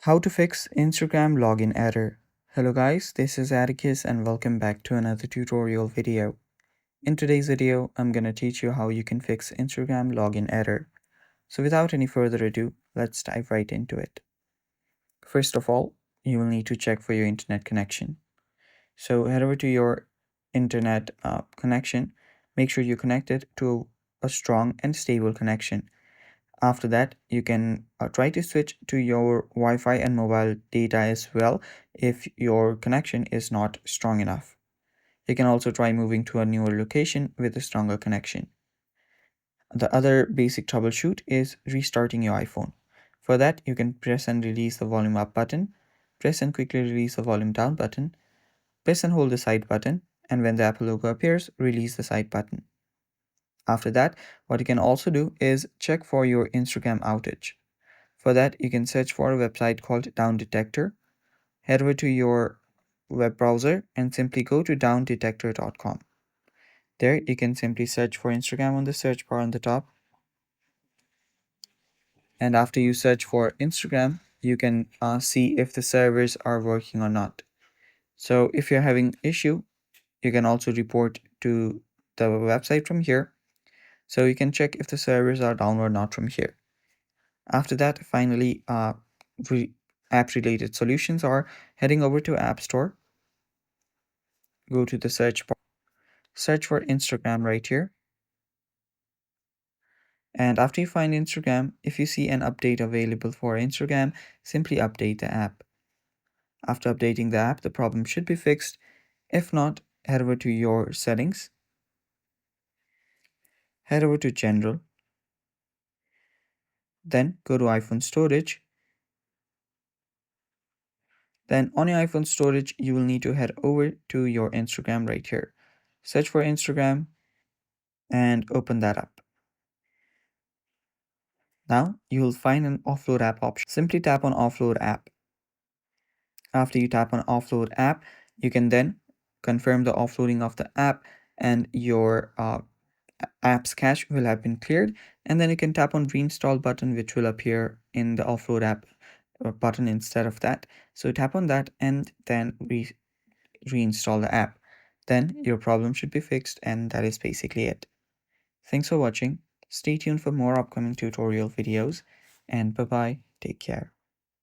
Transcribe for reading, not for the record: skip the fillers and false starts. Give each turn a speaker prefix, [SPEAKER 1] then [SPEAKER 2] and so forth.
[SPEAKER 1] How to fix Instagram login error. Hello guys, this is Atticus and welcome back to another tutorial video. In today's video, I'm gonna teach you how you can fix Instagram login error. So without any further ado, let's dive right into it. First of all, you will need to check for your internet connection. So head over to your internet connection. Make sure you're connected to a strong and stable connection. After that, you can try to switch to your Wi-Fi and mobile data as well if your connection is not strong enough. You can also try moving to a newer location with a stronger connection. The other basic troubleshoot is restarting your iPhone. For that, you can press and release the volume up button, press and quickly release the volume down button, press and hold the side button, and when the Apple logo appears, release the side button. After that, what you can also do is check for your Instagram outage. For that, you can search for a website called Down Detector. Head over to your web browser and simply go to downdetector.com. There, you can simply search for Instagram on the search bar on the top. And after you search for Instagram, you can see if the servers are working or not. So if you're having issue, you can also report to the website from here. So you can check if the servers are down or not from here. After that, finally, app-related solutions are heading over to App Store, go to the search bar, search for Instagram right here. And after you find Instagram, if you see an update available for Instagram, simply update the app. After updating the app, the problem should be fixed. If not, head over to your settings, head over to General, then go to iPhone storage. Then on your iPhone storage, you will need to head over to your Instagram right here. Search for Instagram and open that up. Now you will find an offload app option. Simply tap on offload app. After you tap on offload app, you can then confirm the offloading of the app and your app's cache will have been cleared. And then you can tap on reinstall button, which will appear in the offload app button instead of that. So tap on that and then reinstall the app. Then your problem should be fixed, and that is basically it. Thanks for watching. Stay tuned for more upcoming tutorial videos, and bye bye. Take care.